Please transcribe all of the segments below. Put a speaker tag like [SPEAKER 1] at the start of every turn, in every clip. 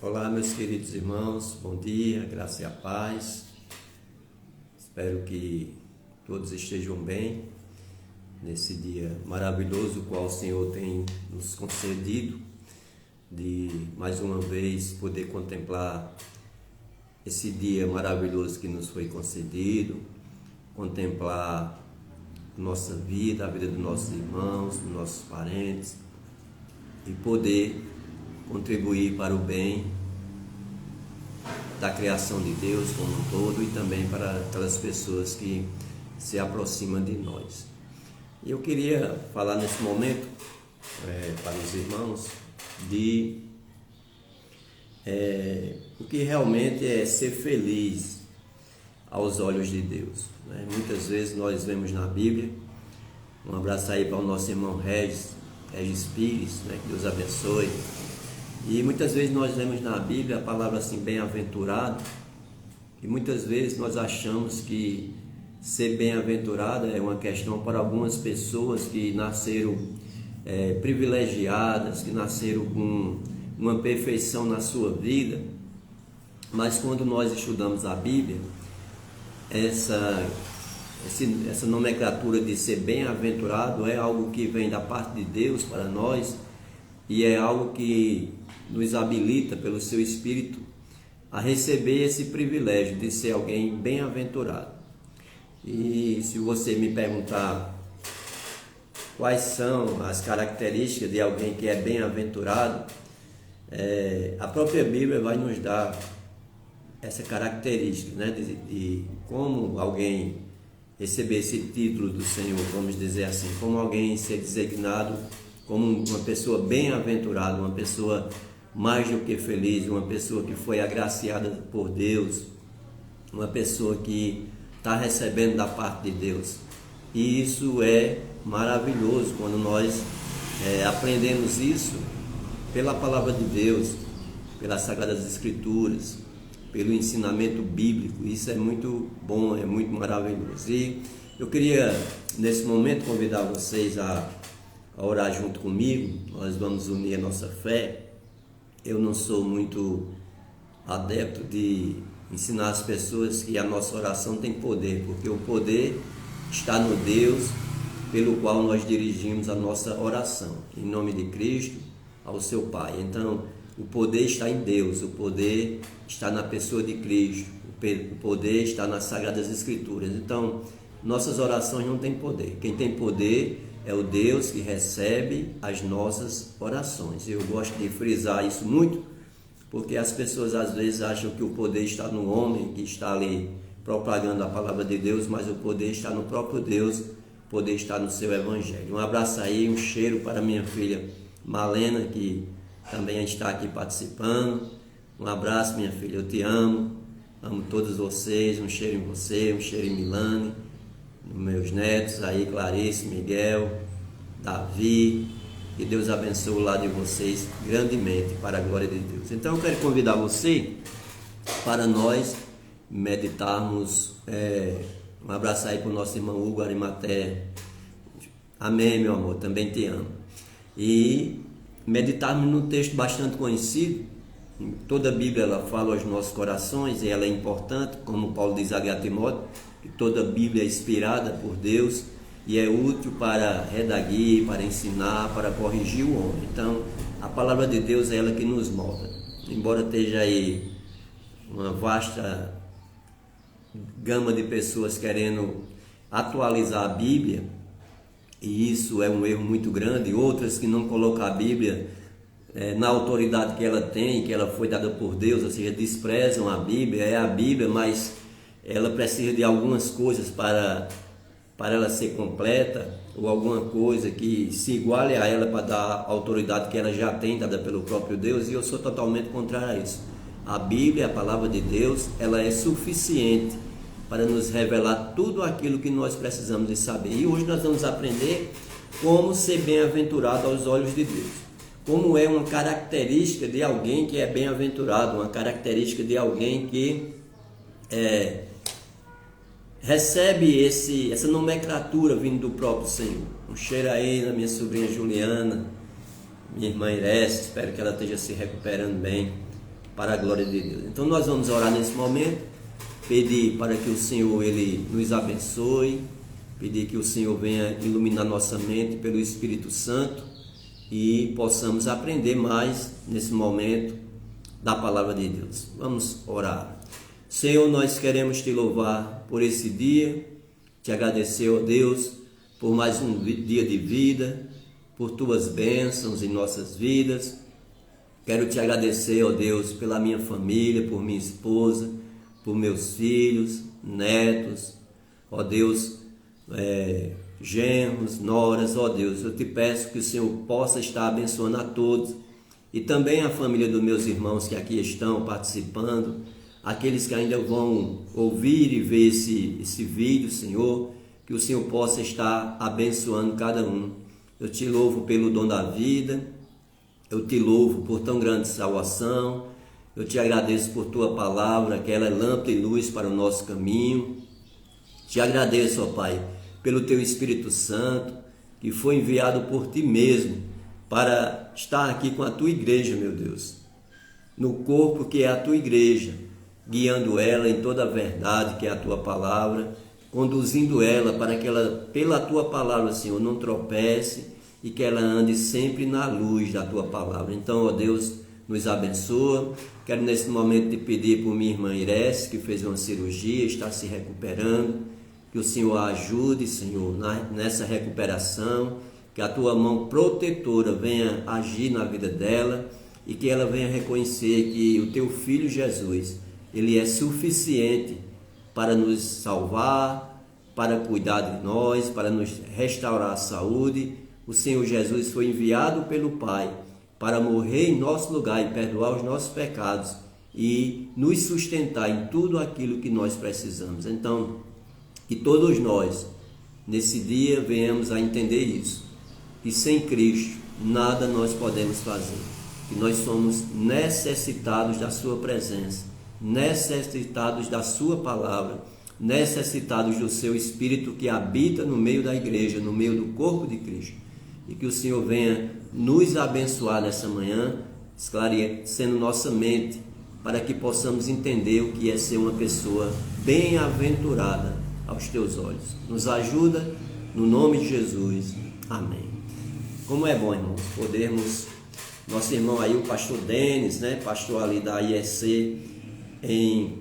[SPEAKER 1] Olá, meus queridos irmãos, bom dia, graça e a paz. Espero que todos estejam bem nesse dia maravilhoso, o qual o Senhor tem nos concedido de mais uma vez poder contemplar esse dia maravilhoso que nos foi concedido, contemplar nossa vida, a vida dos nossos irmãos, dos nossos parentes e poder contribuir para o bem da criação de Deus como um todo e também para aquelas pessoas que se aproximam de nós. Eu queria falar nesse momento para os irmãos de o que realmente é ser feliz aos olhos de Deus. Muitas vezes nós vemos na Bíblia, um abraço aí para o nosso irmão Regis Pires, que Deus abençoe. E muitas vezes nós lemos na Bíblia a palavra assim, bem-aventurado, e muitas vezes nós achamos que ser bem-aventurado é uma questão para algumas pessoas que nasceram privilegiadas, que nasceram com uma perfeição na sua vida. Mas quando nós estudamos a Bíblia, essa nomenclatura de ser bem-aventurado é algo que vem da parte de Deus para nós e é algo que nos habilita pelo seu Espírito a receber esse privilégio de ser alguém bem-aventurado. E se você me perguntar quais são as características de alguém que é bem-aventurado, a própria Bíblia vai nos dar essa característica, de como alguém receber esse título do Senhor, vamos dizer assim, como alguém ser designado como uma pessoa bem-aventurada, uma pessoa mais do que feliz, uma pessoa que foi agraciada por Deus, uma pessoa que está recebendo da parte de Deus. E isso é maravilhoso quando nós aprendemos isso pela palavra de Deus, pelas Sagradas Escrituras, pelo ensinamento bíblico. Isso é muito bom, é muito maravilhoso. E eu queria, nesse momento, convidar vocês a orar junto comigo. Nós vamos unir a nossa fé. Eu não sou muito adepto de ensinar as pessoas que a nossa oração tem poder, porque o poder está no Deus pelo qual nós dirigimos a nossa oração, em nome de Cristo, ao seu Pai. Então, o poder está em Deus, o poder está na pessoa de Cristo, o poder está nas Sagradas Escrituras. Então, nossas orações não têm poder. Quem tem poder é o Deus que recebe as nossas orações. Eu gosto de frisar isso muito, porque as pessoas às vezes acham que o poder está no homem, que está ali propagando a palavra de Deus, mas o poder está no próprio Deus, o poder está no seu Evangelho. Um abraço aí, um cheiro para minha filha Malena, que também está aqui participando. Um abraço, minha filha, eu te amo todos vocês, um cheiro em você, um cheiro em Milane, meus netos aí, Clarice, Miguel, Davi, que Deus abençoe o lado de vocês grandemente, para a glória de Deus. Então eu quero convidar você para nós meditarmos, um abraço aí para o nosso irmão Hugo Arimaté, amém, meu amor, também te amo, e meditarmos num texto bastante conhecido. Toda a Bíblia ela fala aos nossos corações e ela é importante, como Paulo diz a Timóteo, que toda a Bíblia é inspirada por Deus e é útil para redaguir, para ensinar, para corrigir o homem. Então, a palavra de Deus é ela que nos molda. Embora esteja aí uma vasta gama de pessoas querendo atualizar a Bíblia, e isso é um erro muito grande, outras que não colocam a Bíblia na autoridade que ela tem, que ela foi dada por Deus, ou seja, desprezam a Bíblia, é a Bíblia, mas ela precisa de algumas coisas para ela ser completa, ou alguma coisa que se iguale a ela para dar a autoridade que ela já tem, dada pelo próprio Deus, e eu sou totalmente contrário a isso. A Bíblia, a palavra de Deus, ela é suficiente para nos revelar tudo aquilo que nós precisamos de saber. E hoje nós vamos aprender como ser bem-aventurado aos olhos de Deus. Como é uma característica de alguém que é bem-aventurado, uma característica de alguém que recebe essa nomenclatura vindo do próprio Senhor. Um cheiro aí na minha sobrinha Juliana, minha irmã Ireste, espero que ela esteja se recuperando bem. para a glória de Deus. Então nós vamos orar nesse momento, pedir para que o Senhor Ele nos abençoe, pedir que o Senhor venha iluminar nossa mente pelo Espírito Santo e possamos aprender mais nesse momento da palavra de Deus. Vamos orar. Senhor, nós queremos te louvar por esse dia, te agradecer, ó Deus, por mais um dia de vida, por tuas bênçãos em nossas vidas. Quero te agradecer, ó Deus, pela minha família, por minha esposa, por meus filhos, netos, ó Deus, genros, noras, ó Deus. Eu te peço que o Senhor possa estar abençoando a todos e também a família dos meus irmãos que aqui estão participando, aqueles que ainda vão ouvir e ver esse vídeo, Senhor, que o Senhor possa estar abençoando cada um. Eu te louvo pelo dom da vida, eu te louvo por tão grande salvação, eu te agradeço por tua palavra, que ela é lâmpada e luz para o nosso caminho. Te agradeço, ó Pai, pelo teu Espírito Santo, que foi enviado por ti mesmo para estar aqui com a tua igreja, meu Deus, no corpo que é a tua igreja, guiando ela em toda a verdade que é a tua palavra, conduzindo ela para que ela, pela tua palavra, Senhor, não tropece e que ela ande sempre na luz da tua palavra. Então, ó Deus, nos abençoa. Quero nesse momento te pedir por minha irmã Irece, que fez uma cirurgia, está se recuperando, que o Senhor a ajude, Senhor, nessa recuperação, que a tua mão protetora venha agir na vida dela e que ela venha reconhecer que o teu Filho Jesus, ele é suficiente para nos salvar, para cuidar de nós, para nos restaurar a saúde. O Senhor Jesus foi enviado pelo Pai para morrer em nosso lugar e perdoar os nossos pecados e nos sustentar em tudo aquilo que nós precisamos. Então, que todos nós, nesse dia, venhamos a entender isso, que sem Cristo nada nós podemos fazer, que nós somos necessitados da sua presença, necessitados da sua palavra, necessitados do seu Espírito que habita no meio da igreja, no meio do corpo de Cristo, e que o Senhor venha nos abençoar nessa manhã, esclarecendo nossa mente, para que possamos entender o que é ser uma pessoa bem-aventurada aos teus olhos. Nos ajuda, no nome de Jesus. Amém. Como é bom, irmãos, podermos, nosso irmão aí, o pastor Denis, pastor ali da IEC, em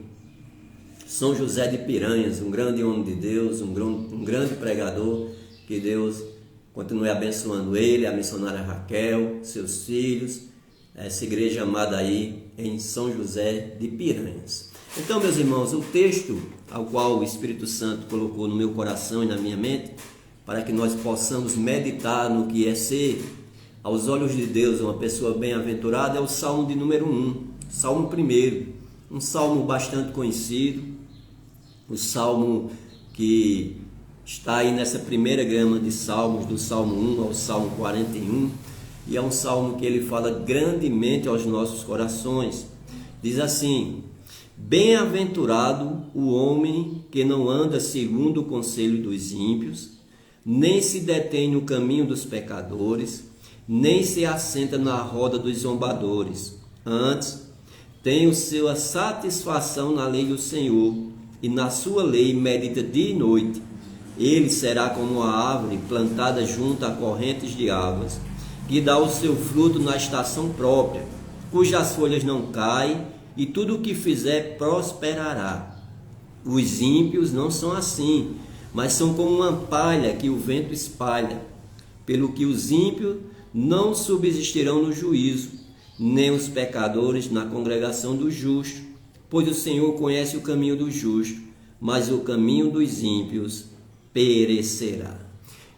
[SPEAKER 1] São José de Piranhas, um grande homem de Deus, um grande pregador, que Deus continue abençoando ele, a missionária Raquel, seus filhos, essa igreja amada aí em São José de Piranhas. Então, meus irmãos, o texto ao qual o Espírito Santo colocou no meu coração e na minha mente, para que nós possamos meditar no que é ser, aos olhos de Deus, uma pessoa bem-aventurada, é o Salmo de número 1, Salmo 1, um salmo bastante conhecido, o salmo que está aí nessa primeira gama de salmos, do Salmo 1 ao Salmo 41, e é um salmo que ele fala grandemente aos nossos corações. Diz assim: bem-aventurado o homem que não anda segundo o conselho dos ímpios, nem se detém no caminho dos pecadores, nem se assenta na roda dos zombadores. Antes, tem sua satisfação na lei do Senhor, e na sua lei medita dia e noite. Ele será como uma árvore plantada junto a correntes de águas, que dá o seu fruto na estação própria, cujas folhas não caem, e tudo o que fizer prosperará. Os ímpios não são assim, mas são como uma palha que o vento espalha. Pelo que os ímpios não subsistirão no juízo, nem os pecadores na congregação dos justos, pois o Senhor conhece o caminho do justo, mas o caminho dos ímpios perecerá.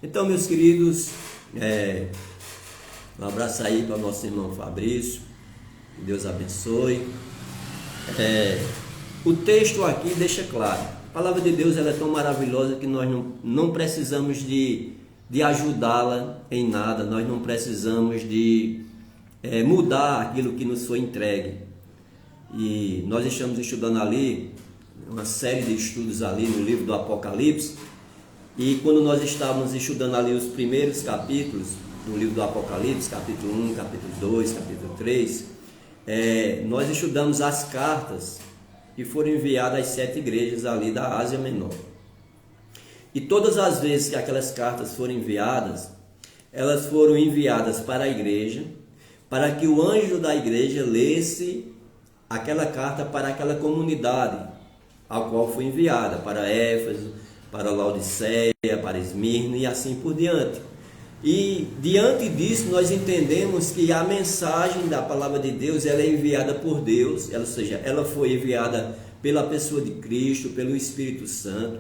[SPEAKER 1] Então, meus queridos, um abraço aí para o nosso irmão Fabrício, que Deus abençoe. O texto aqui deixa claro, a palavra de Deus ela é tão maravilhosa que nós não precisamos de ajudá-la em nada, nós não precisamos de mudar aquilo que nos foi entregue. E nós estamos estudando ali, uma série de estudos ali no livro do Apocalipse, e quando nós estávamos estudando ali os primeiros capítulos do livro do Apocalipse, capítulo 1, capítulo 2, capítulo 3, nós estudamos as cartas que foram enviadas às 7 igrejas ali da Ásia Menor. E todas as vezes que aquelas cartas foram enviadas, elas foram enviadas para a igreja, para que o anjo da igreja lesse aquela carta para aquela comunidade ao qual foi enviada, para Éfeso, para Laodiceia, para Esmirna e assim por diante. E diante disso nós entendemos que a mensagem da palavra de Deus, ela é enviada por Deus, ou seja, ela foi enviada pela pessoa de Cristo, pelo Espírito Santo,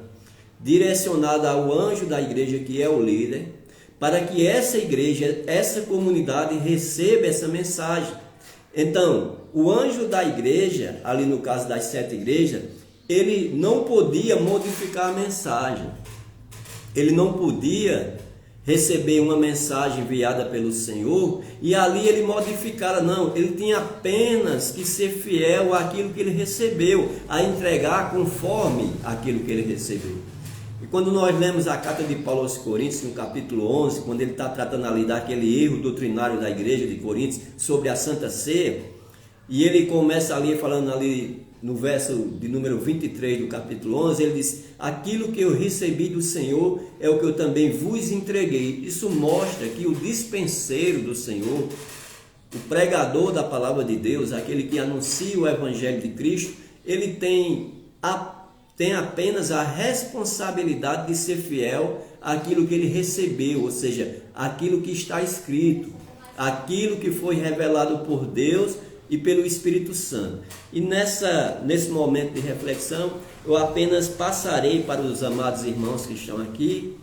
[SPEAKER 1] direcionada ao anjo da igreja, que é o líder, para que essa igreja, essa comunidade receba essa mensagem. Então, o anjo da igreja, ali no caso das 7 igrejas, ele não podia modificar a mensagem. Ele não podia receber uma mensagem enviada pelo Senhor e ali ele modificara. Não, ele tinha apenas que ser fiel àquilo que ele recebeu, a entregar conforme aquilo que ele recebeu. E quando nós lemos a carta de Paulo aos Coríntios, no capítulo 11, quando ele está tratando ali daquele erro doutrinário da igreja de Coríntios sobre a Santa Ceia, e ele começa ali falando ali no verso de número 23 do capítulo 11, ele diz: aquilo que eu recebi do Senhor é o que eu também vos entreguei. Isso mostra que o dispenseiro do Senhor, o pregador da palavra de Deus, aquele que anuncia o evangelho de Cristo, ele tem apenas a responsabilidade de ser fiel àquilo que ele recebeu, ou seja, aquilo que está escrito, aquilo que foi revelado por Deus e pelo Espírito Santo. E nesse momento de reflexão, eu apenas passarei para os amados irmãos que estão aqui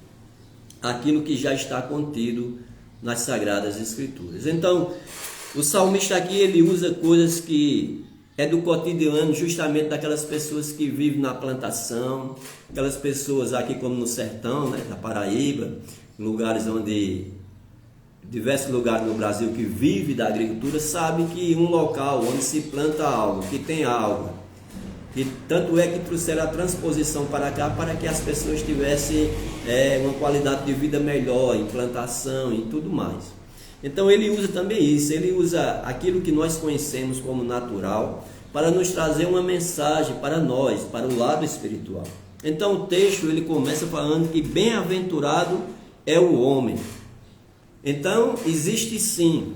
[SPEAKER 1] aquilo que já está contido nas Sagradas Escrituras. Então, o salmista aqui, ele usa coisas que é do cotidiano, justamente daquelas pessoas que vivem na plantação, aquelas pessoas aqui como no sertão, né, da Paraíba, lugares onde, diversos lugares no Brasil que vive da agricultura, sabe que um local onde se planta algo, que tem água, e tanto é que trouxeram a transposição para cá para que as pessoas tivessem uma qualidade de vida melhor, em plantação e tudo mais. Então ele usa também isso, ele usa aquilo que nós conhecemos como natural para nos trazer uma mensagem para nós, para o lado espiritual. Então o texto ele começa falando que bem-aventurado é o homem. Então existe sim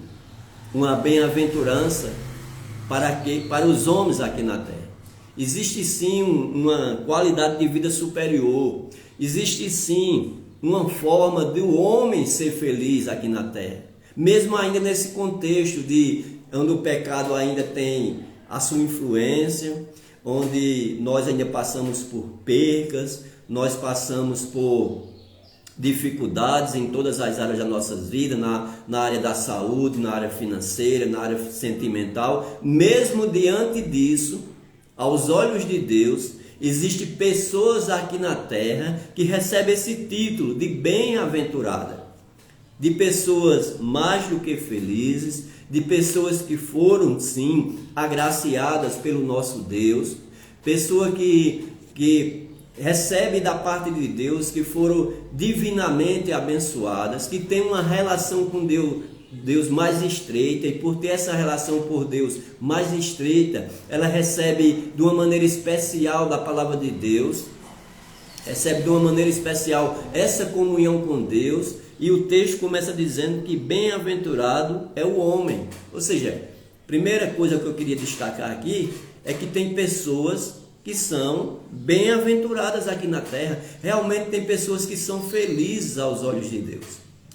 [SPEAKER 1] uma bem-aventurança para os homens aqui na terra. Existe sim uma qualidade de vida superior. Existe sim uma forma do homem ser feliz aqui na terra. Mesmo ainda nesse contexto onde o pecado ainda tem a sua influência, onde nós ainda passamos por percas, nós passamos por dificuldades em todas as áreas das nossas vidas, na área da saúde, na área financeira, na área sentimental. Mesmo diante disso, aos olhos de Deus, existem pessoas aqui na terra que recebem esse título de bem-aventurada, de pessoas mais do que felizes, de pessoas que foram sim agraciadas pelo nosso Deus, pessoas que recebem da parte de Deus, que foram divinamente abençoadas, que têm uma relação com Deus mais estreita, e por ter essa relação por Deus mais estreita, ela recebe de uma maneira especial da palavra de Deus, recebe de uma maneira especial essa comunhão com Deus. E o texto começa dizendo que bem-aventurado é o homem. Ou seja, primeira coisa que eu queria destacar aqui é que tem pessoas que são bem-aventuradas aqui na terra. Realmente tem pessoas que são felizes aos olhos de Deus.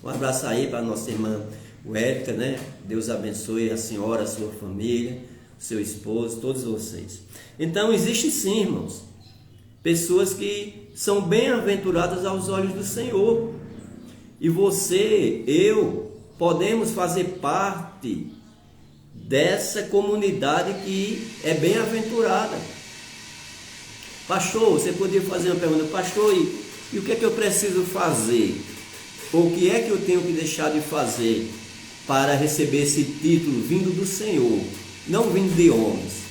[SPEAKER 1] Um abraço aí para a nossa irmã Érica, né? Deus abençoe a senhora, a sua família, o seu esposo, todos vocês. Então existe sim, irmãos, pessoas que são bem-aventuradas aos olhos do Senhor. E você, eu, podemos fazer parte dessa comunidade que é bem-aventurada. Pastor, você poderia fazer uma pergunta: pastor, e o que é que eu preciso fazer? Ou o que é que eu tenho que deixar de fazer para receber esse título vindo do Senhor? Não vindo de homens,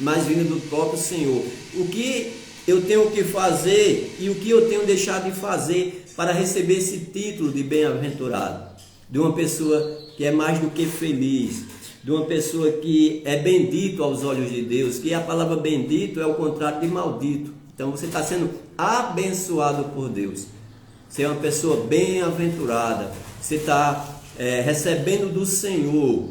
[SPEAKER 1] mas vindo do próprio Senhor. O que eu tenho que fazer e o que eu tenho deixado de fazer para receber esse título de bem-aventurado, de uma pessoa que é mais do que feliz, de uma pessoa que é bendito aos olhos de Deus, que a palavra bendito é o contrário de maldito. Então você está sendo abençoado por Deus. Você é uma pessoa bem-aventurada. Você está recebendo do Senhor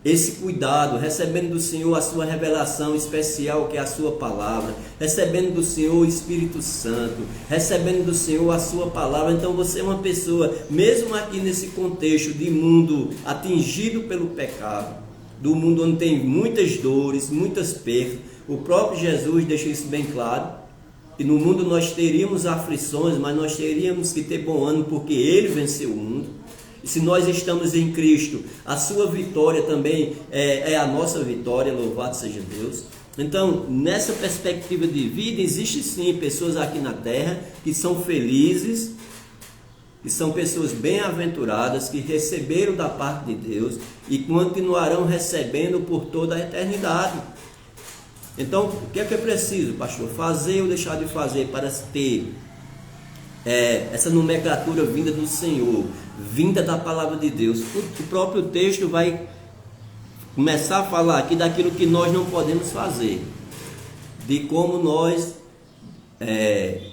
[SPEAKER 1] esse cuidado, recebendo do Senhor a sua revelação especial, que é a sua palavra, recebendo do Senhor o Espírito Santo, recebendo do Senhor a sua palavra. Então você é uma pessoa, mesmo aqui nesse contexto de mundo atingido pelo pecado, do mundo onde tem muitas dores, muitas perdas, o próprio Jesus deixa isso bem claro, que no mundo nós teríamos aflições, mas nós teríamos que ter bom ânimo, porque Ele venceu o mundo. E se nós estamos em Cristo, a sua vitória também é a nossa vitória, louvado seja Deus. Então, nessa perspectiva de vida, existe sim pessoas aqui na terra que são felizes, que são pessoas bem-aventuradas, que receberam da parte de Deus e continuarão recebendo por toda a eternidade. Então, o que é preciso, pastor? Fazer ou deixar de fazer para ter essa nomenclatura vinda do Senhor, vinda da palavra de Deus? O próprio texto vai começar a falar aqui daquilo que nós não podemos fazer, de como nós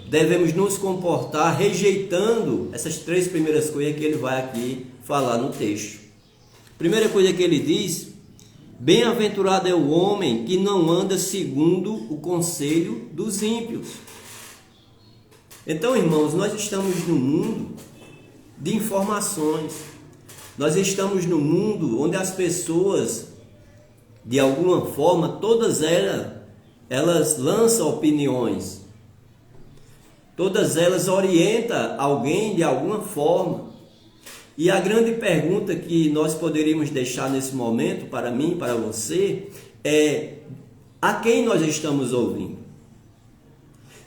[SPEAKER 1] devemos nos comportar, rejeitando essas 3 primeiras coisas que ele vai aqui falar no texto. Primeira coisa que ele diz: bem-aventurado é o homem que não anda segundo o conselho dos ímpios. Então, irmãos, nós estamos no mundo de informações. Nós estamos no mundo onde as pessoas, de alguma forma, todas elas lançam opiniões. Todas elas orientam alguém de alguma forma. E a grande pergunta que nós poderíamos deixar nesse momento, para mim, para você, é: a quem nós estamos ouvindo?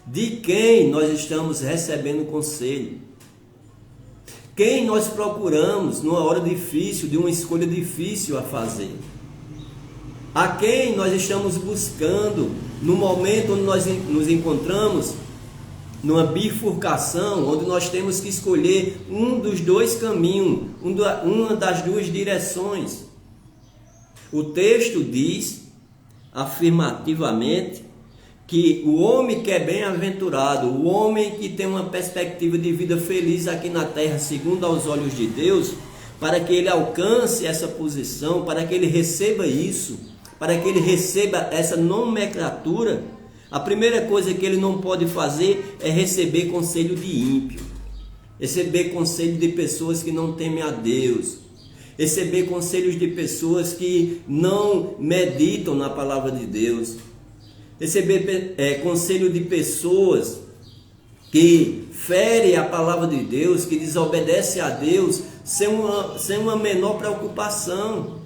[SPEAKER 1] De quem nós estamos recebendo conselho? Quem nós procuramos numa hora difícil, de uma escolha difícil a fazer? A quem nós estamos buscando no momento onde nós nos encontramos numa bifurcação, onde nós temos que escolher um dos 2 caminhos, uma das 2 direções? O texto diz afirmativamente que o homem que é bem-aventurado, o homem que tem uma perspectiva de vida feliz aqui na terra, segundo aos olhos de Deus, para que ele alcance essa posição, para que ele receba isso, para que ele receba essa nomenclatura, a primeira coisa que ele não pode fazer é receber conselho de ímpio, receber conselho de pessoas que não temem a Deus, receber conselhos de pessoas que não meditam na palavra de Deus, receber conselho de pessoas que ferem a palavra de Deus, que desobedecem a Deus sem uma menor preocupação.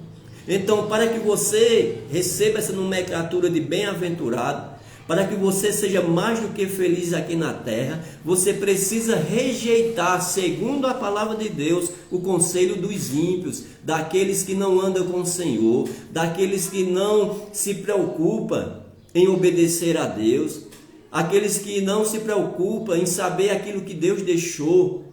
[SPEAKER 1] Então, para que você receba essa nomenclatura de bem-aventurado, para que você seja mais do que feliz aqui na terra, você precisa rejeitar, segundo a palavra de Deus, o conselho dos ímpios, daqueles que não andam com o Senhor, daqueles que não se preocupam em obedecer a Deus, aqueles que não se preocupam em saber aquilo que Deus deixou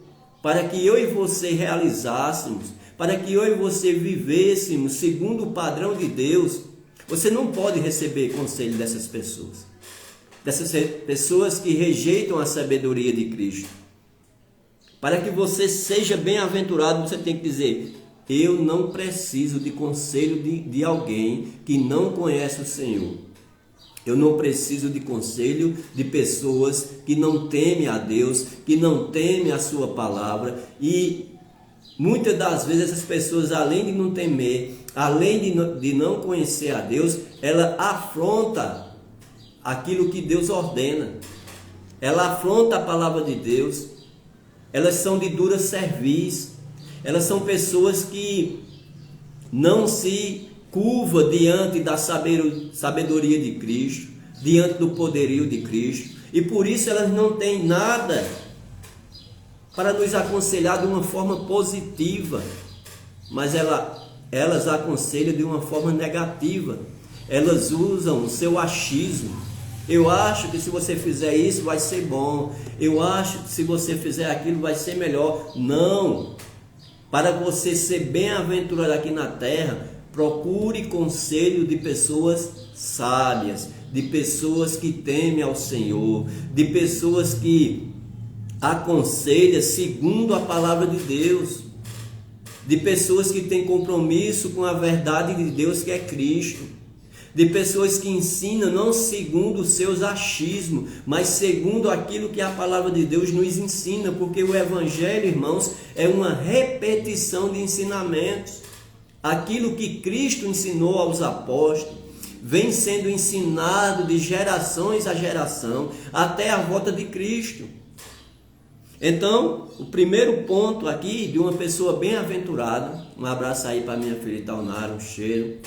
[SPEAKER 1] para que eu e você realizássemos, para que eu e você vivêssemos segundo o padrão de Deus. Você não pode receber conselho dessas pessoas que rejeitam a sabedoria de Cristo. Para que você seja bem-aventurado, você tem que dizer: eu não preciso de conselho de alguém que não conhece o Senhor. Eu não preciso de conselho de pessoas que não temem a Deus, que não temem a sua palavra. E muitas das vezes essas pessoas, além de não temer, além de não conhecer a Deus, ela afronta aquilo que Deus ordena. Ela afronta a palavra de Deus. Elas são de dura cerviz. Elas são pessoas que não se curva diante da sabedoria de Cristo, diante do poderio de Cristo, e por isso elas não têm nada para nos aconselhar de uma forma positiva, mas elas aconselham de uma forma negativa. Elas usam o seu achismo. Eu acho que se você fizer isso vai ser bom, eu acho que se você fizer aquilo vai ser melhor. Não! Para você ser bem-aventurado aqui na terra, procure conselho de pessoas sábias, de pessoas que temem ao Senhor, de pessoas que aconselham segundo a palavra de Deus, de pessoas que têm compromisso com a verdade de Deus, que é Cristo, de pessoas que ensinam não segundo os seus achismos, mas segundo aquilo que a palavra de Deus nos ensina, porque o Evangelho, irmãos, é uma repetição de ensinamentos. Aquilo que Cristo ensinou aos apóstolos vem sendo ensinado de gerações a geração até a volta de Cristo. Então, o primeiro ponto aqui de uma pessoa bem-aventurada, um abraço aí para minha filha Itaunara, um cheiro.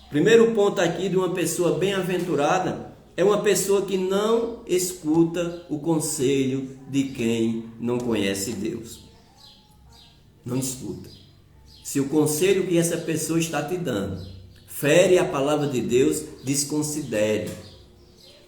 [SPEAKER 1] Primeiro ponto aqui de uma pessoa bem-aventurada é uma pessoa que não escuta o conselho de quem não conhece Deus. Não escuta. Se o conselho que essa pessoa está te dando fere a palavra de Deus, desconsidere.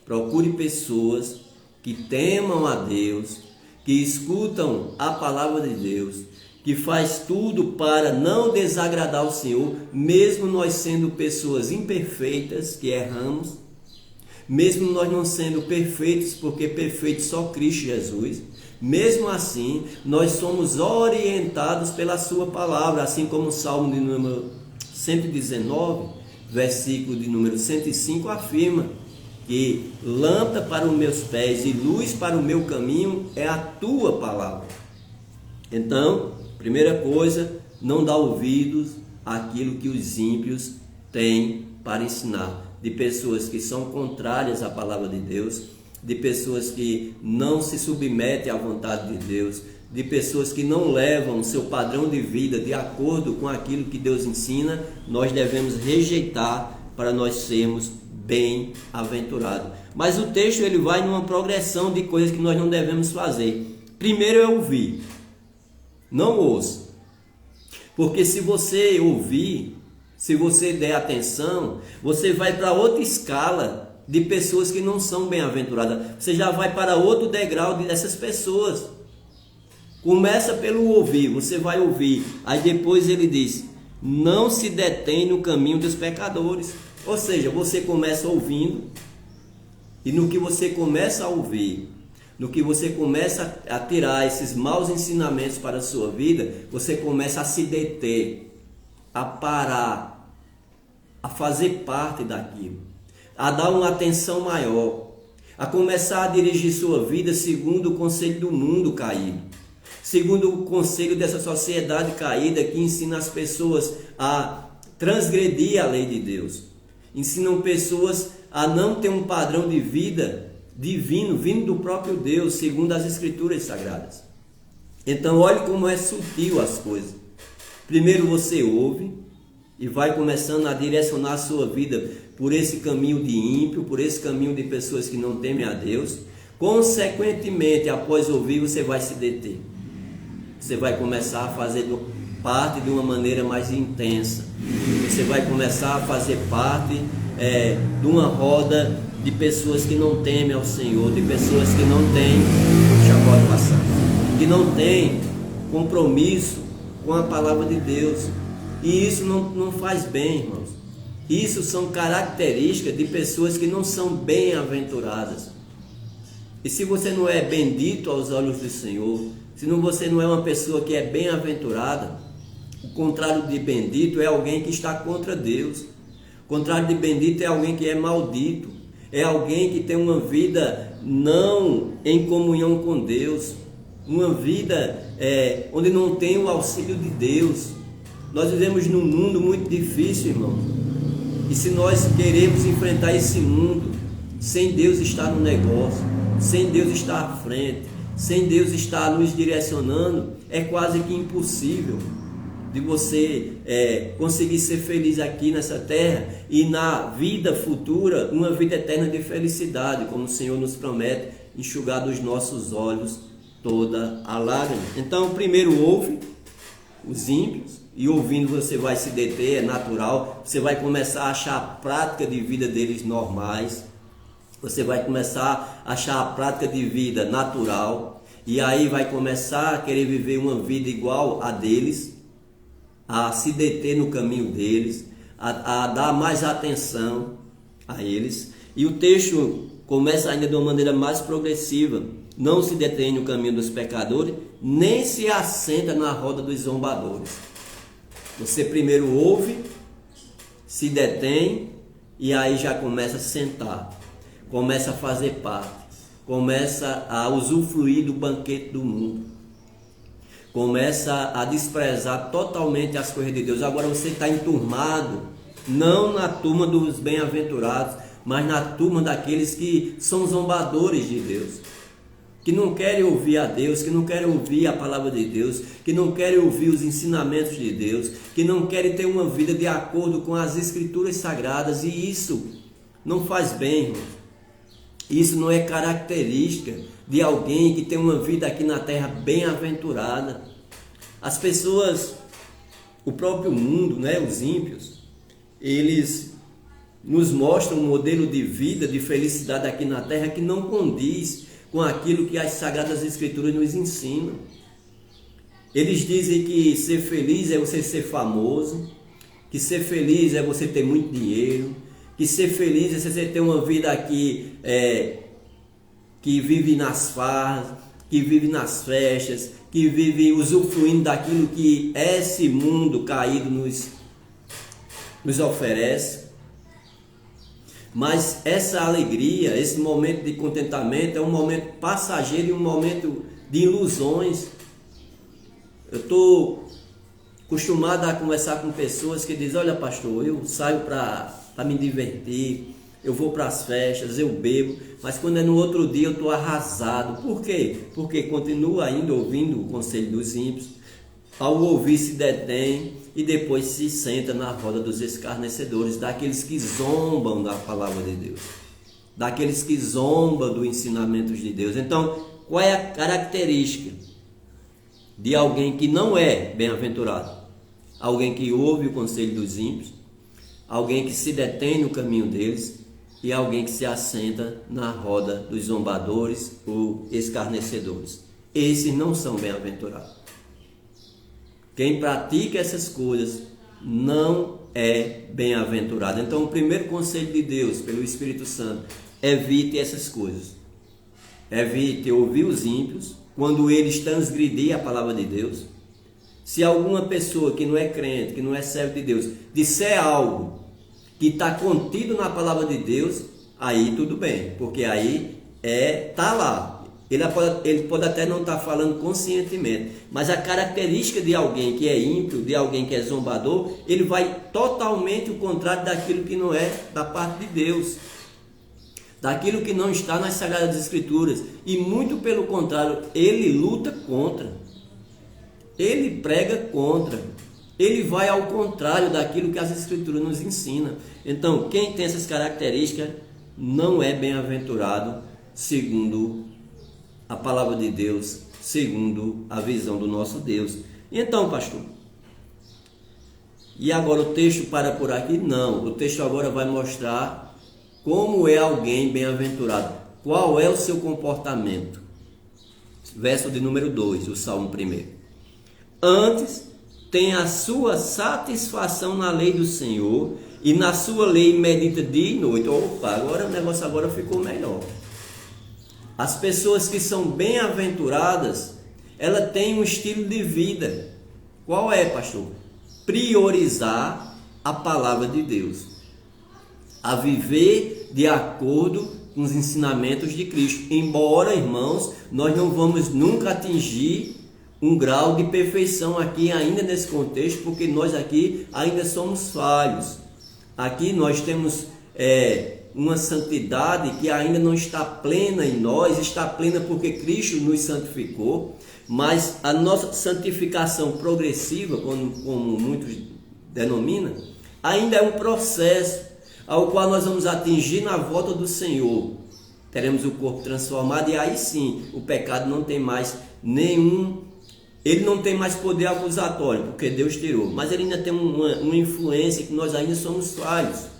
[SPEAKER 1] Procure pessoas que temam a Deus, que escutam a palavra de Deus, que faz tudo para não desagradar o Senhor, mesmo nós sendo pessoas imperfeitas, que erramos, mesmo nós não sendo perfeitos, porque perfeito só Cristo Jesus, mesmo assim, nós somos orientados pela sua palavra, assim como o Salmo de número 119, versículo de número 105, afirma que lâmpada para os meus pés e luz para o meu caminho é a tua palavra. Então, primeira coisa, não dá ouvidos àquilo que os ímpios têm para ensinar, de pessoas que são contrárias à palavra de Deus, de pessoas que não se submetem à vontade de Deus, de pessoas que não levam o seu padrão de vida de acordo com aquilo que Deus ensina. Nós devemos rejeitar para nós sermos bem-aventurados. Mas o texto ele vai numa progressão de coisas que nós não devemos fazer. Primeiro é ouvir, não ouça, porque se você ouvir, se você der atenção, você vai para outra escala de pessoas que não são bem-aventuradas. Você já vai para outro degrau dessas pessoas. Começa pelo ouvir, você vai ouvir. Aí depois ele diz, não se detém no caminho dos pecadores. Ou seja, você começa ouvindo, e no que você começa a ouvir, no que você começa a tirar esses maus ensinamentos para a sua vida, você começa a se deter, a parar, a fazer parte daquilo, a dar uma atenção maior, a começar a dirigir sua vida segundo o conselho do mundo caído, segundo o conselho dessa sociedade caída que ensina as pessoas a transgredir a lei de Deus, ensinam pessoas a não ter um padrão de vida divino, vindo do próprio Deus, segundo as Escrituras Sagradas. Então olhe como é sutil as coisas. Primeiro você ouve e vai começando a direcionar a sua vida por esse caminho de ímpio, por esse caminho de pessoas que não temem a Deus. Consequentemente, após ouvir, você vai se deter. Você vai começar a fazer parte de uma maneira mais intensa. Você vai começar a fazer parte de uma roda de pessoas que não temem ao Senhor, de pessoas que não têm, que não têm compromisso com a palavra de Deus. E isso não faz bem, irmãos. Isso são características de pessoas que não são bem-aventuradas. E se você não é bendito aos olhos do Senhor, se você não é uma pessoa que é bem-aventurada, o contrário de bendito é alguém que está contra Deus. O contrário de bendito é alguém que é maldito. É alguém que tem uma vida não em comunhão com Deus. Uma vida onde não tem o auxílio de Deus. Nós vivemos num mundo muito difícil, irmão. E se nós queremos enfrentar esse mundo, sem Deus estar no negócio, sem Deus estar à frente, sem Deus estar nos direcionando, é quase que impossível de você conseguir ser feliz aqui nessa terra e na vida futura, uma vida eterna de felicidade, como o Senhor nos promete, enxugar dos nossos olhos toda a lágrima. Então, primeiro ouve os ímpios, e ouvindo você vai se deter, é natural, você vai começar a achar a prática de vida deles normais, você vai começar a achar a prática de vida natural, e aí vai começar a querer viver uma vida igual a deles, a se deter no caminho deles, a dar mais atenção a eles. E o texto começa ainda de uma maneira mais progressiva: não se detém no caminho dos pecadores, nem se assenta na roda dos zombadores. Você primeiro ouve, se detém, e aí já começa a sentar, começa a fazer parte, começa a usufruir do banquete do mundo, começa a desprezar totalmente as coisas de Deus. Agora você está enturmado, não na turma dos bem-aventurados, mas na turma daqueles que são zombadores de Deus, que não querem ouvir a Deus, que não querem ouvir a palavra de Deus, que não querem ouvir os ensinamentos de Deus, que não querem ter uma vida de acordo com as Escrituras Sagradas. E isso não faz bem, irmãos. Isso não é característica de alguém que tem uma vida aqui na terra bem-aventurada. As pessoas, o próprio mundo, os ímpios, eles nos mostram um modelo de vida, de felicidade aqui na terra que não condiz com aquilo que as Sagradas Escrituras nos ensinam. Eles dizem que ser feliz é você ser famoso, que ser feliz é você ter muito dinheiro, que ser feliz é você ter uma vida aqui que vive nas farras, que vive nas festas, que vive usufruindo daquilo que esse mundo caído nos oferece. Mas essa alegria, esse momento de contentamento é um momento passageiro e um momento de ilusões. Eu estou acostumado a conversar com pessoas que dizem: olha, pastor, eu saio para me divertir, eu vou para as festas, eu bebo, mas quando é no outro dia eu estou arrasado. Por quê? Porque continua ainda ouvindo o conselho dos ímpios, ao ouvir se detém e depois se senta na roda dos escarnecedores, daqueles que zombam da palavra de Deus, daqueles que zombam do ensinamento de Deus. Então, qual é a característica de alguém que não é bem-aventurado? Alguém que ouve o conselho dos ímpios, alguém que se detém no caminho deles e alguém que se assenta na roda dos zombadores ou escarnecedores. Esses não são bem-aventurados. Quem pratica essas coisas não é bem-aventurado. Então, o primeiro conselho de Deus, pelo Espírito Santo: evite essas coisas. Evite ouvir os ímpios quando eles transgredirem a palavra de Deus. Se alguma pessoa que não é crente, que não é servo de Deus, disser algo que está contido na palavra de Deus, aí tudo bem, porque aí está lá. Ele pode até não estar falando conscientemente, mas a característica de alguém que é ímpio, de alguém que é zombador, ele vai totalmente o contrário daquilo que não é da parte de Deus, daquilo que não está nas Sagradas Escrituras, e muito pelo contrário, ele luta contra, ele prega contra, ele vai ao contrário daquilo que as Escrituras nos ensinam. Então, quem tem essas características não é bem-aventurado segundo a palavra de Deus, segundo a visão do nosso Deus. Então, pastor, e agora o texto para por aqui? Não, o texto agora vai mostrar como é alguém bem-aventurado, qual é o seu comportamento. Verso de número 2, o Salmo 1. Antes tem a sua satisfação na lei do Senhor, e na sua lei medita dia e noite. Opa, agora o negócio agora ficou melhor. As pessoas que são bem-aventuradas, ela tem um estilo de vida. Qual é, pastor? Priorizar a palavra de Deus, a viver de acordo com os ensinamentos de Cristo. Embora, irmãos, nós não vamos nunca atingir um grau de perfeição aqui ainda nesse contexto, porque nós aqui ainda somos falhos. Aqui nós temos uma santidade que ainda não está plena em nós, está plena porque Cristo nos santificou, mas a nossa santificação progressiva, como muitos denominam, ainda é um processo ao qual nós vamos atingir na volta do Senhor. Teremos o corpo transformado e aí sim o pecado não tem mais ele não tem mais poder acusatório, porque Deus tirou, mas ele ainda tem uma influência que nós ainda somos falhos.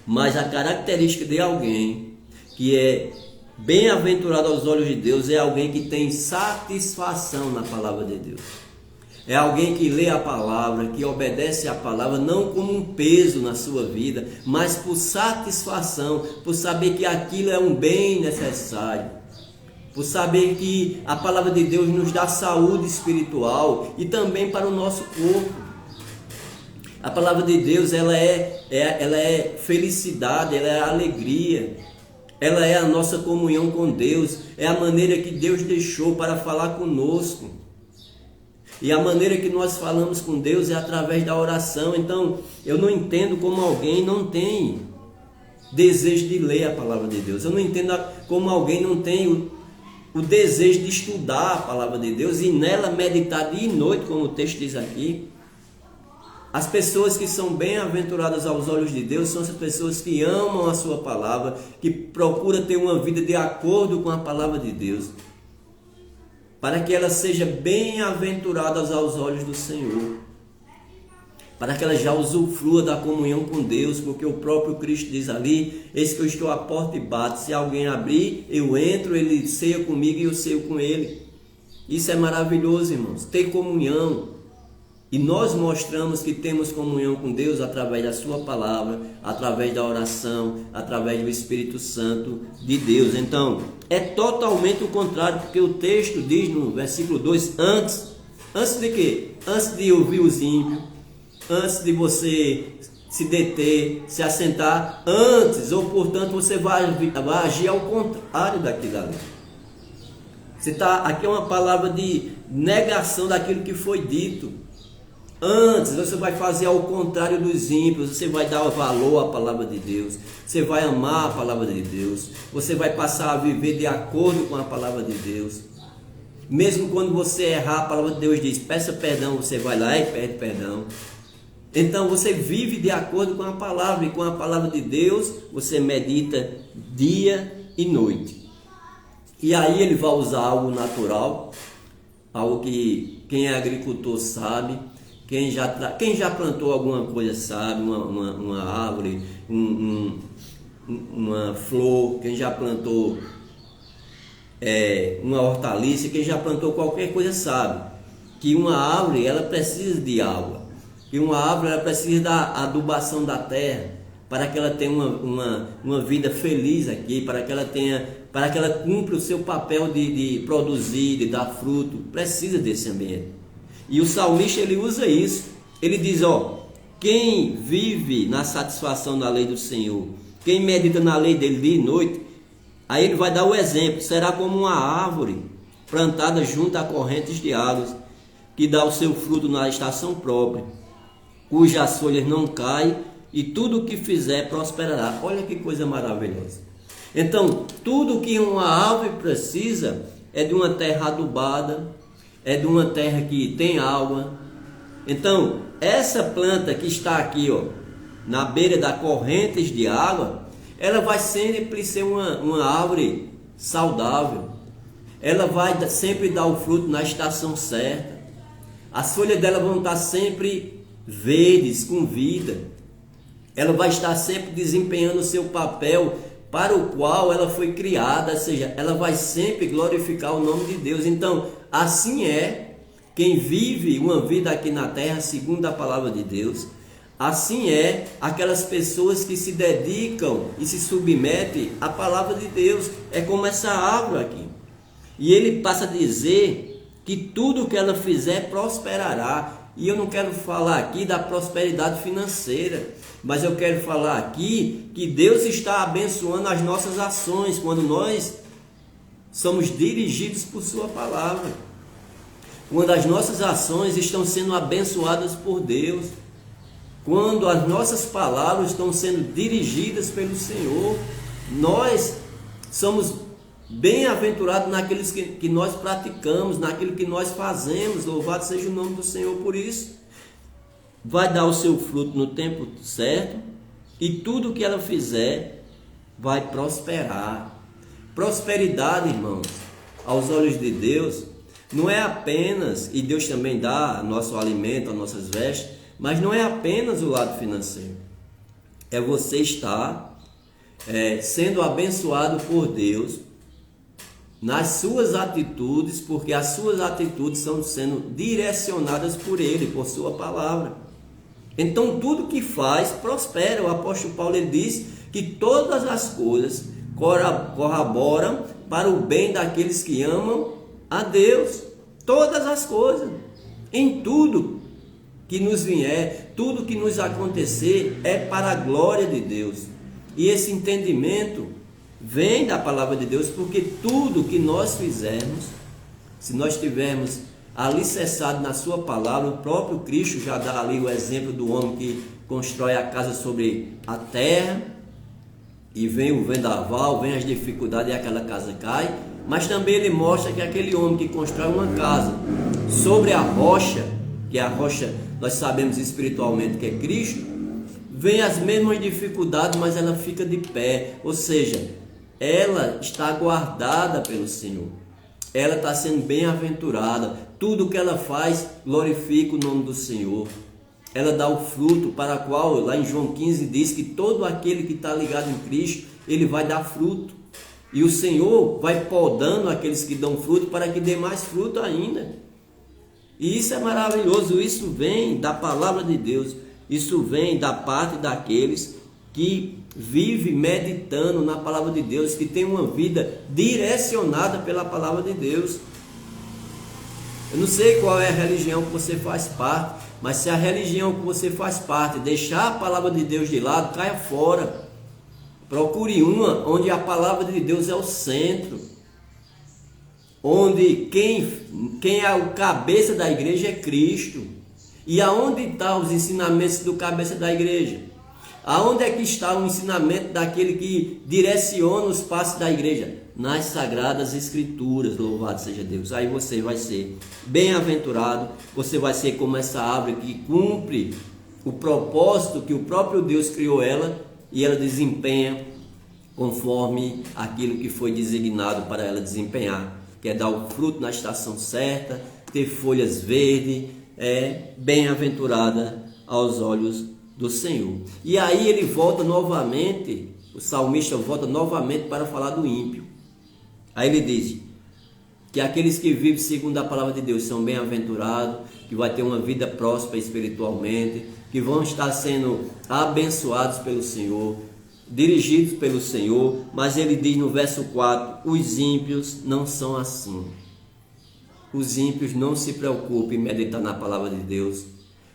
[SPEAKER 1] Mas a característica de alguém que é Bem-aventurado aos olhos de Deus é alguém que tem satisfação na palavra de Deus. É alguém que lê a palavra, que obedece a palavra, não como um peso na sua vida, mas por satisfação, por saber que aquilo é um bem necessário, por saber que a palavra de Deus nos dá saúde espiritual e também para o nosso corpo. A palavra de Deus ela é felicidade, ela é alegria, ela é a nossa comunhão com Deus, é a maneira que Deus deixou para falar conosco. E a maneira que nós falamos com Deus é através da oração. Então, eu não entendo como alguém não tem desejo de ler a palavra de Deus. Eu não entendo como alguém não tem o desejo de estudar a palavra de Deus e nela meditar dia e noite, como o texto diz aqui. As pessoas que são bem-aventuradas aos olhos de Deus são as pessoas que amam a sua palavra, que procuram ter uma vida de acordo com a palavra de Deus, para que ela seja bem-aventuradas aos olhos do Senhor, para que ela já usufrua da comunhão com Deus, porque o próprio Cristo diz ali: eis que eu estou à porta e bato, se alguém abrir, eu entro, ele ceia comigo e eu ceio com ele. Isso é maravilhoso, irmãos, ter comunhão. E nós mostramos que temos comunhão com Deus através da sua palavra, através da oração, através do Espírito Santo de Deus. Então, é totalmente o contrário, porque o texto diz no versículo 2, antes de quê? Antes de ouvir os ímpios, antes de você se deter, se assentar, antes ou portanto você vai agir ao contrário daquilo ali. Aqui é uma palavra de negação daquilo que foi dito. Antes, você vai fazer ao contrário dos ímpios, você vai dar valor à palavra de Deus, você vai amar a palavra de Deus, você vai passar a viver de acordo com a palavra de Deus. Mesmo quando você errar, a palavra de Deus diz: peça perdão, você vai lá e pede perdão. Então você vive de acordo com a palavra, e com a palavra de Deus você medita dia e noite. E aí ele vai usar algo natural, algo que quem é agricultor sabe. Quem já plantou alguma coisa sabe, uma árvore, uma flor, quem já plantou uma hortaliça, quem já plantou qualquer coisa sabe que uma árvore ela precisa de água, que uma árvore ela precisa da adubação da terra para que ela tenha uma vida feliz aqui, para que ela cumpra o seu papel de produzir, de dar fruto, precisa desse ambiente. E o salmista ele usa isso, ele diz: quem vive na satisfação da lei do Senhor, quem medita na lei dele dia e noite, aí ele vai dar o exemplo, será como uma árvore plantada junto a correntes de águas, que dá o seu fruto na estação própria, cujas folhas não caem, e tudo o que fizer prosperará. Olha que coisa maravilhosa. Então, tudo que uma árvore precisa é de uma terra adubada, é de uma terra que tem água. Então, essa planta que está aqui, na beira da correntes de água, ela vai sempre ser uma árvore saudável. Ela vai sempre dar o fruto na estação certa. As folhas dela vão estar sempre verdes, com vida. Ela vai estar sempre desempenhando o seu papel para o qual ela foi criada, ou seja, ela vai sempre glorificar o nome de Deus. Então, assim é quem vive uma vida aqui na terra segundo a palavra de Deus. Assim é aquelas pessoas que se dedicam e se submetem à palavra de Deus. É como essa árvore aqui. E ele passa a dizer que tudo que ela fizer prosperará. E eu não quero falar aqui da prosperidade financeira, mas eu quero falar aqui que Deus está abençoando as nossas ações quando nós somos dirigidos por sua palavra. Quando as nossas ações estão sendo abençoadas por Deus, quando as nossas palavras estão sendo dirigidas pelo Senhor, nós somos bem-aventurados naqueles que nós praticamos, naquilo que nós fazemos. Louvado seja o nome do Senhor por isso. Vai dar o seu fruto no tempo certo e tudo que ela fizer vai prosperar. Prosperidade, irmãos, aos olhos de Deus, não é apenas, e Deus também dá nosso alimento, as nossas vestes, mas não é apenas o lado financeiro. É você estar sendo abençoado por Deus nas suas atitudes, porque as suas atitudes estão sendo direcionadas por Ele, por sua palavra. Então tudo que faz prospera. O apóstolo Paulo ele diz que todas as coisas corroboram para o bem daqueles que amam a Deus. Todas as coisas, em tudo que nos vier, tudo que nos acontecer é para a glória de Deus. E esse entendimento vem da palavra de Deus, porque tudo que nós fizermos, se nós tivermos alicerçado na sua palavra, o próprio Cristo já dá ali o exemplo do homem que constrói a casa sobre a terra, e vem o vendaval, vem as dificuldades e aquela casa cai. Mas também ele mostra que aquele homem que constrói uma casa sobre a rocha, que é a rocha, nós sabemos espiritualmente que é Cristo, vem as mesmas dificuldades, mas ela fica de pé, ou seja, ela está guardada pelo Senhor, ela está sendo bem-aventurada, tudo que ela faz glorifica o nome do Senhor, ela dá o fruto para o qual, lá em João 15 diz que todo aquele que está ligado em Cristo, ele vai dar fruto, e o Senhor vai podando aqueles que dão fruto para que dê mais fruto ainda. E isso é maravilhoso, isso vem da palavra de Deus, isso vem da parte daqueles que vivem meditando na palavra de Deus, que tem uma vida direcionada pela palavra de Deus. Eu não sei qual é a religião que você faz parte, mas se a religião que você faz parte deixar a palavra de Deus de lado, caia fora. Procure uma onde a palavra de Deus é o centro, onde quem é o cabeça da igreja é Cristo. E aonde estão os ensinamentos do cabeça da igreja? Aonde é que está o ensinamento daquele que direciona os passos da igreja? Nas sagradas escrituras, louvado seja Deus. Aí você vai ser bem-aventurado, você vai ser como essa árvore que cumpre o propósito que o próprio Deus criou ela, e ela desempenha conforme aquilo que foi designado para ela desempenhar, que é dar o fruto na estação certa, ter folhas verdes, é bem-aventurada aos olhos do Senhor. E aí ele volta novamente, o salmista volta novamente para falar do ímpio. Aí ele diz que aqueles que vivem segundo a palavra de Deus são bem-aventurados, que vai ter uma vida próspera espiritualmente, que vão estar sendo abençoados pelo Senhor, dirigidos pelo Senhor. Mas ele diz no verso 4, os ímpios não são assim. Os ímpios não se preocupem em meditar na palavra de Deus.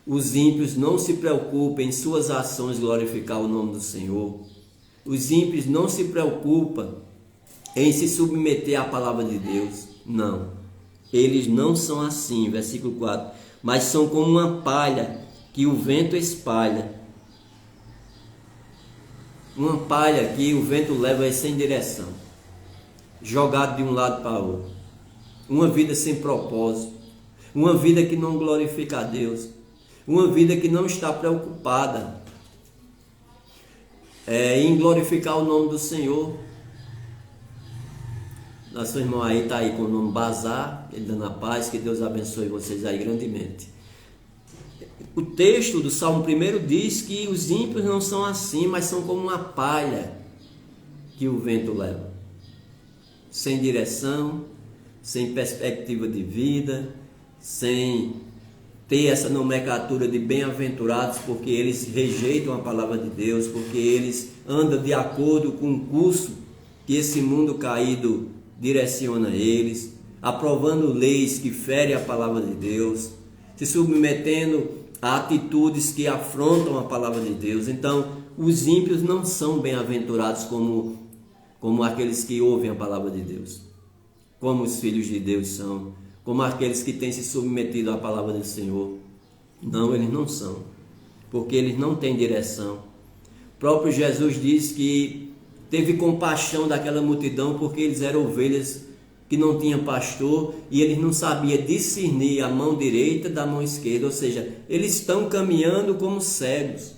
[SPEAKER 1] Os ímpios não se preocupem em suas ações glorificar o nome do Senhor. Os ímpios não se preocupam em se submeter à palavra de Deus. Não, eles não são assim, versículo 4, mas são como uma palha que o vento espalha. Uma palha que o vento leva sem direção, jogado de um lado para o outro. Uma vida sem propósito, uma vida que não glorifica a Deus, uma vida que não está preocupada em glorificar o nome do Senhor. Nosso irmão aí está aí com o nome Bazar, ele dando a paz, que Deus abençoe vocês aí grandemente. O texto do Salmo 1 diz que os ímpios não são assim, mas são como uma palha que o vento leva, sem direção, sem perspectiva de vida, sem ter essa nomenclatura de bem-aventurados, porque eles rejeitam a palavra de Deus, porque eles andam de acordo com o curso que esse mundo caído direciona eles, aprovando leis que ferem a palavra de Deus, se submetendo a atitudes que afrontam a palavra de Deus. Então, os ímpios não são bem-aventurados como aqueles que ouvem a palavra de Deus, como os filhos de Deus são, como aqueles que têm se submetido à palavra do Senhor. Não, eles não são, porque eles não têm direção. O próprio Jesus diz que teve compaixão daquela multidão, porque eles eram ovelhas que não tinham pastor, e eles não sabiam discernir a mão direita da mão esquerda, ou seja, eles estão caminhando como cegos,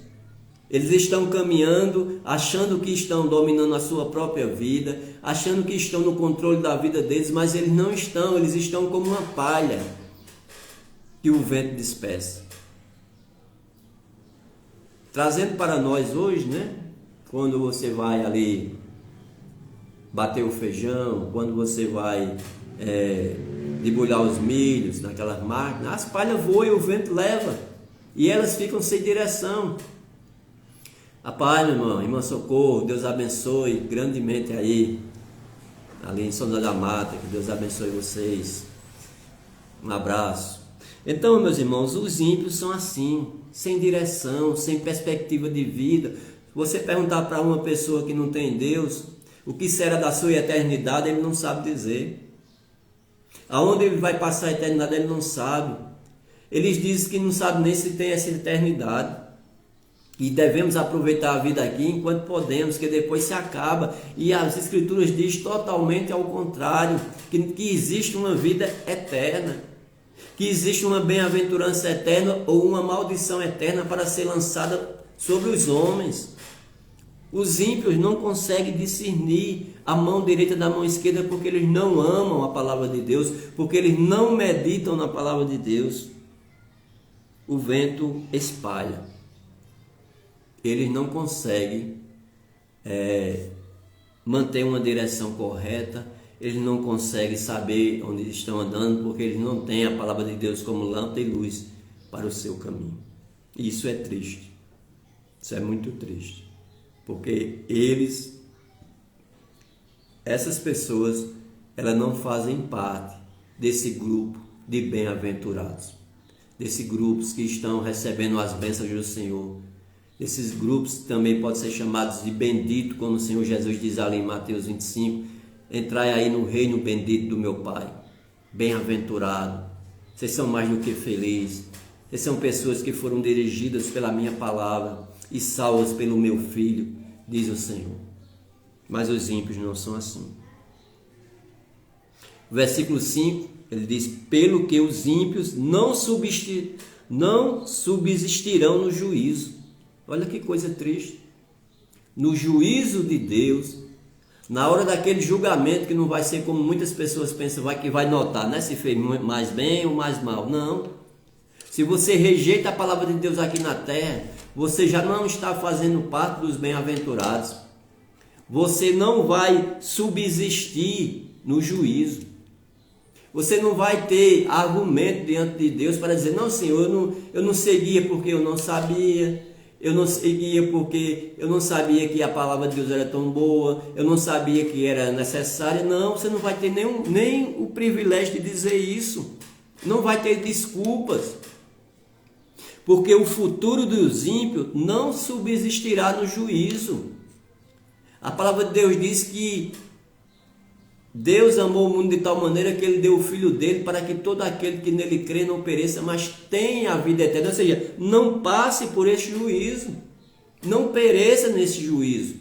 [SPEAKER 1] eles estão caminhando achando que estão dominando a sua própria vida, achando que estão no controle da vida deles, mas eles não estão, eles estão como uma palha que o vento dispersa. Trazendo para nós hoje, né? Quando você vai ali bater o feijão, quando você vai debulhar os milhos naquelas máquinas, as palhas voam e o vento leva, e elas ficam sem direção. A palha, irmã Socorro, Deus abençoe grandemente aí, ali em São José da Mata, que Deus abençoe vocês. Um abraço. Então, meus irmãos, os ímpios são assim, sem direção, sem perspectiva de vida. Se você perguntar para uma pessoa que não tem Deus, o que será da sua eternidade, ele não sabe dizer. Aonde ele vai passar a eternidade, ele não sabe. Eles dizem que não sabe nem se tem essa eternidade. E devemos aproveitar a vida aqui enquanto podemos, que depois se acaba. E as Escrituras dizem totalmente ao contrário, que existe uma vida eterna, que existe uma bem-aventurança eterna ou uma maldição eterna para ser lançada sobre os homens. Os ímpios não conseguem discernir a mão direita da mão esquerda porque eles não amam a palavra de Deus, porque eles não meditam na palavra de Deus. O vento espalha. Eles não conseguem manter uma direção correta, eles não conseguem saber onde estão andando, porque eles não têm a palavra de Deus como lâmpada e luz para o seu caminho. E isso é triste, isso é muito triste, porque essas pessoas, elas não fazem parte desse grupo de bem-aventurados, desses grupos que estão recebendo as bênçãos do Senhor. Esses grupos também podem ser chamados de bendito, como o Senhor Jesus diz ali em Mateus 25, entrai aí no reino bendito do meu Pai, bem-aventurado, vocês são mais do que felizes, vocês são pessoas que foram dirigidas pela minha palavra e salvas pelo meu Filho, diz o Senhor. Mas os ímpios não são assim. O versículo 5, ele diz, pelo que os ímpios não subsistirão no juízo. Olha que coisa triste. No juízo de Deus, na hora daquele julgamento, que não vai ser como muitas pessoas pensam, que vai notar, né? Se fez mais bem ou mais mal. Não. Se você rejeita a palavra de Deus aqui na terra, você já não está fazendo parte dos bem-aventurados. Você não vai subsistir no juízo. Você não vai ter argumento diante de Deus para dizer, não, Senhor, eu não seguia porque eu não sabia. Eu não seguia porque eu não sabia que a palavra de Deus era tão boa, eu não sabia que era necessária. Não, você não vai ter nem o privilégio de dizer isso. Não vai ter desculpas. Porque o futuro dos ímpios não subsistirá no juízo. A palavra de Deus diz que Deus amou o mundo de tal maneira que Ele deu o Filho dele para que todo aquele que nele crê não pereça, mas tenha a vida eterna. Ou seja, não passe por esse juízo, não pereça nesse juízo.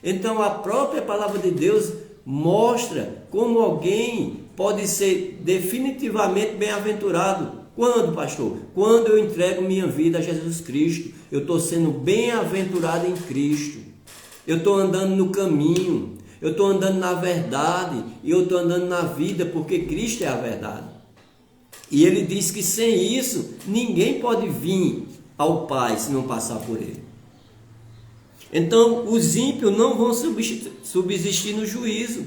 [SPEAKER 1] Então a própria palavra de Deus mostra como alguém pode ser definitivamente bem-aventurado. Quando, pastor? Quando eu entrego minha vida a Jesus Cristo, eu estou sendo bem-aventurado em Cristo. Eu estou andando no caminho. Eu estou andando na verdade e eu estou andando na vida porque Cristo é a verdade. E ele diz que sem isso, ninguém pode vir ao Pai se não passar por ele. Então, os ímpios não vão subsistir no juízo.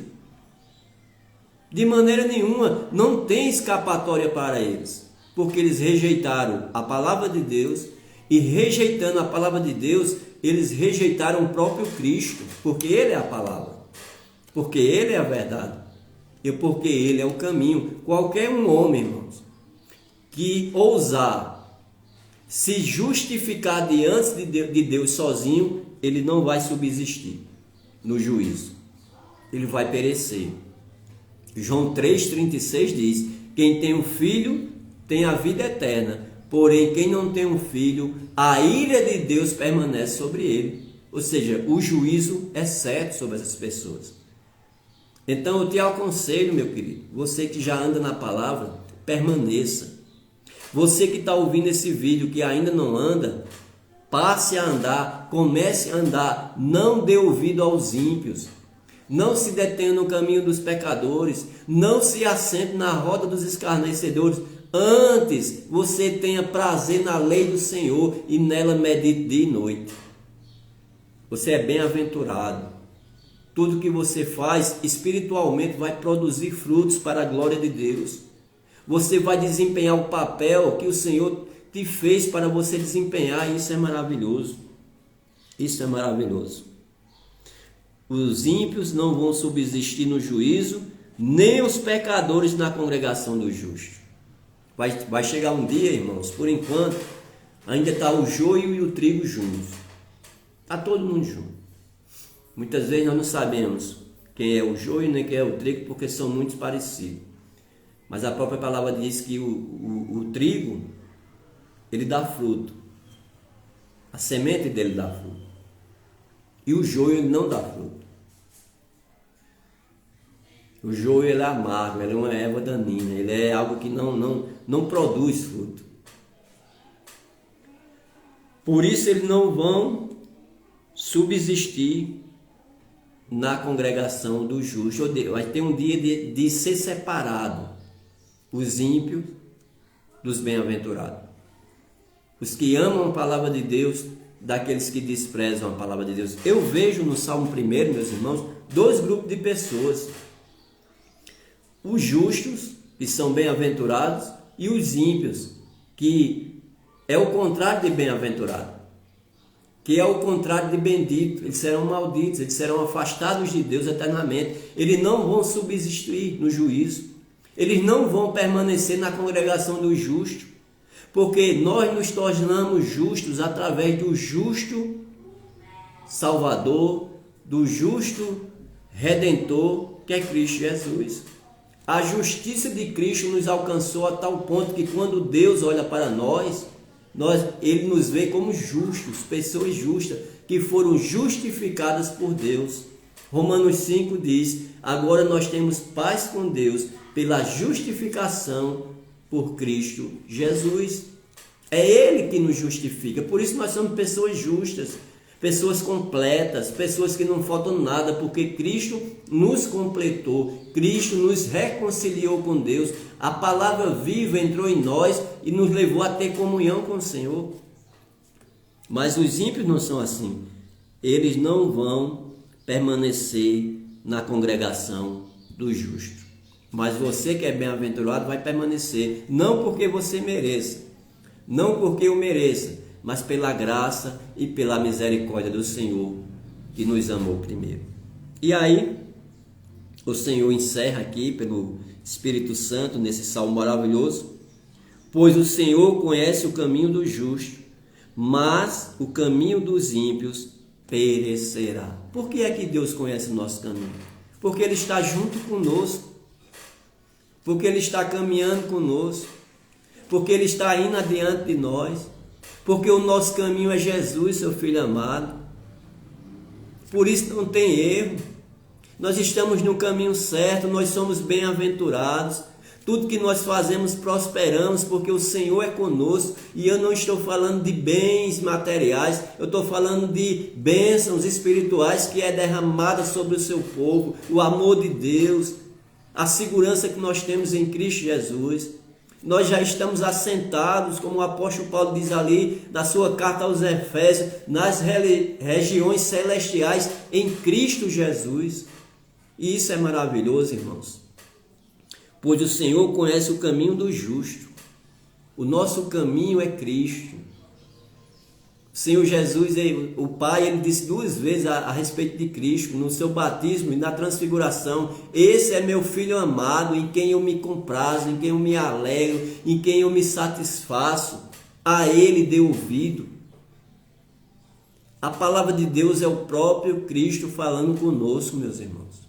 [SPEAKER 1] De maneira nenhuma, não tem escapatória para eles. Porque eles rejeitaram a palavra de Deus e rejeitando a palavra de Deus, eles rejeitaram o próprio Cristo, porque Ele é a palavra. Porque Ele é a verdade e porque Ele é o caminho. Qualquer um homem, irmãos, que ousar se justificar diante de Deus sozinho, ele não vai subsistir no juízo. Ele vai perecer. João 3,36 diz, quem tem um filho tem a vida eterna, porém quem não tem um filho, a ira de Deus permanece sobre ele. Ou seja, o juízo é certo sobre essas pessoas. Então eu te aconselho, meu querido, você que já anda na palavra, permaneça. Você que está ouvindo esse vídeo que ainda não anda, passe a andar, comece a andar, não dê ouvido aos ímpios, não se detenha no caminho dos pecadores, não se assente na roda dos escarnecedores, antes você tenha prazer na lei do Senhor e nela medite dia e noite. Você é bem-aventurado. tudo que você faz espiritualmente vai produzir frutos para a glória de Deus. Você vai desempenhar o papel que o Senhor te fez para você desempenhar, e isso é maravilhoso. Isso é maravilhoso. Os ímpios não vão subsistir no juízo, nem os pecadores na congregação dos justos. Vai chegar um dia, irmãos, por enquanto, ainda está o joio e o trigo juntos. Está todo mundo junto. Muitas vezes nós não sabemos quem é o joio nem quem é o trigo, porque são muito parecidos. Mas a própria palavra diz que o trigo, ele dá fruto. A semente dele dá fruto. E o joio ele não dá fruto. O joio ele é amargo, ele é uma erva daninha, ele é algo que não produz fruto. Por isso eles não vão subsistir na congregação do justo. Vai ter um dia de ser separado os ímpios dos bem-aventurados. Os que amam a palavra de Deus daqueles que desprezam a palavra de Deus. Eu vejo no Salmo 1, meus irmãos, dois grupos de pessoas. Os justos, que são bem-aventurados, e os ímpios, que é o contrário de bem-aventurado, que é o contrário de bendito. Eles serão malditos, eles serão afastados de Deus eternamente. Eles não vão subsistir no juízo, eles não vão permanecer na congregação dos justos, porque nós nos tornamos justos através do justo Salvador, do justo Redentor, que é Cristo Jesus. A justiça de Cristo nos alcançou a tal ponto que quando Deus olha para nós, Ele nos vê como justos, pessoas justas, que foram justificadas por Deus. Romanos 5 diz: agora nós temos paz com Deus pela justificação por Cristo Jesus. É Ele que nos justifica, por isso nós somos pessoas justas, pessoas completas, pessoas que não faltam nada, porque Cristo nos completou, Cristo nos reconciliou com Deus, a palavra viva entrou em nós e nos levou a ter comunhão com o Senhor. Mas os ímpios não são assim, eles não vão permanecer na congregação dos justos. Mas você que é bem-aventurado vai permanecer, não porque você mereça, não porque eu mereça, mas pela graça e pela misericórdia do Senhor, que nos amou primeiro. E aí, o Senhor encerra aqui pelo Espírito Santo, nesse salmo maravilhoso: pois o Senhor conhece o caminho do justo, mas o caminho dos ímpios perecerá. Por que é que Deus conhece o nosso caminho? Porque Ele está junto conosco, porque Ele está caminhando conosco, porque Ele está indo adiante de nós, porque o nosso caminho é Jesus, seu Filho amado. Por isso não tem erro. Nós estamos no caminho certo, nós somos bem-aventurados. Tudo que nós fazemos prosperamos, porque o Senhor é conosco. E eu não estou falando de bens materiais, eu estou falando de bênçãos espirituais que é derramada sobre o seu povo, o amor de Deus, a segurança que nós temos em Cristo Jesus. Nós já estamos assentados, como o apóstolo Paulo diz ali, na sua carta aos Efésios, nas regiões celestiais em Cristo Jesus. E isso é maravilhoso, irmãos. Pois o Senhor conhece o caminho do justo. O nosso caminho é Cristo. O Senhor Jesus, o Pai, Ele disse duas vezes a respeito de Cristo, no seu batismo e na transfiguração: esse é meu Filho amado, em quem eu me comprazo, em quem eu me alegro, em quem eu me satisfaço. A Ele dê ouvido. A palavra de Deus é o próprio Cristo falando conosco, meus irmãos.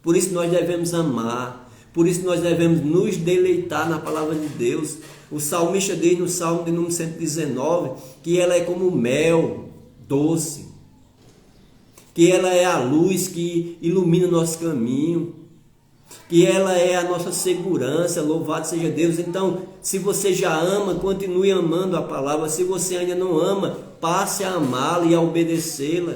[SPEAKER 1] Por isso nós devemos amar, por isso nós devemos nos deleitar na palavra de Deus. O salmista diz no Salmo de número 119 que ela é como mel doce, que ela é a luz que ilumina o nosso caminho, que ela é a nossa segurança. Louvado seja Deus. Então, se você já ama, continue amando a palavra. Se você ainda não ama, passe a amá-la e a obedecê-la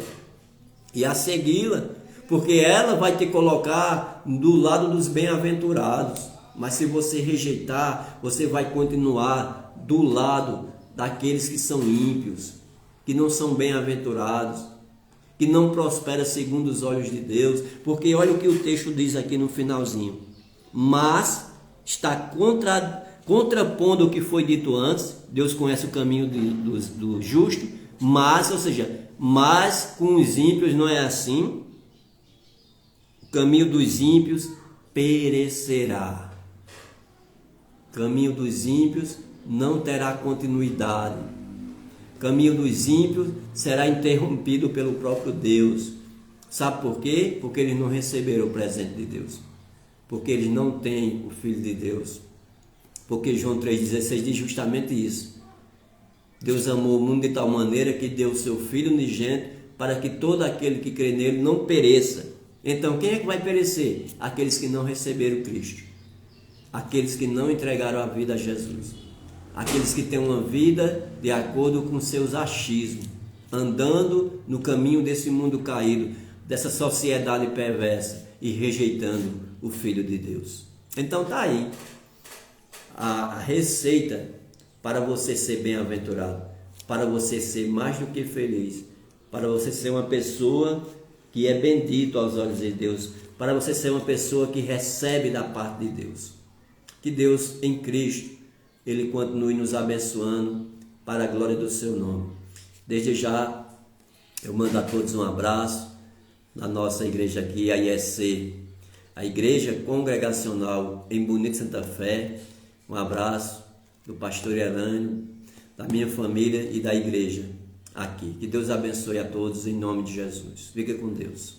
[SPEAKER 1] e a segui-la, porque ela vai te colocar do lado dos bem-aventurados. Mas se você rejeitar, você vai continuar do lado daqueles que são ímpios, que não são bem-aventurados, que não prospera segundo os olhos de Deus, porque olha o que o texto diz aqui no finalzinho. Mas está contrapondo o que foi dito antes. Deus conhece o caminho do justo, mas, ou seja, mas com os ímpios não é assim. O caminho dos ímpios perecerá. O caminho dos ímpios não terá continuidade. O caminho dos ímpios será interrompido pelo próprio Deus. Sabe por quê? Porque eles não receberam o presente de Deus. Porque eles não têm o Filho de Deus. Porque João 3,16 diz justamente isso. Deus amou o mundo de tal maneira que deu o seu Filho unigênito para que todo aquele que crê nele não pereça. Então, quem é que vai perecer? Aqueles que não receberam Cristo. Aqueles que não entregaram a vida a Jesus. Aqueles que têm uma vida de acordo com seus achismos, andando no caminho desse mundo caído, dessa sociedade perversa e rejeitando o Filho de Deus. Então tá aí a receita para você ser bem-aventurado, para você ser mais do que feliz, para você ser uma pessoa que é bendito aos olhos de Deus, para você ser uma pessoa que recebe da parte de Deus. Que Deus em Cristo, Ele continue nos abençoando para a glória do seu nome. Desde já, eu mando a todos um abraço na nossa igreja aqui, a IEC, a Igreja Congregacional em Bonito Santa Fé. Um abraço do pastor Herânio, da minha família e da igreja aqui. Que Deus abençoe a todos em nome de Jesus. Fica com Deus.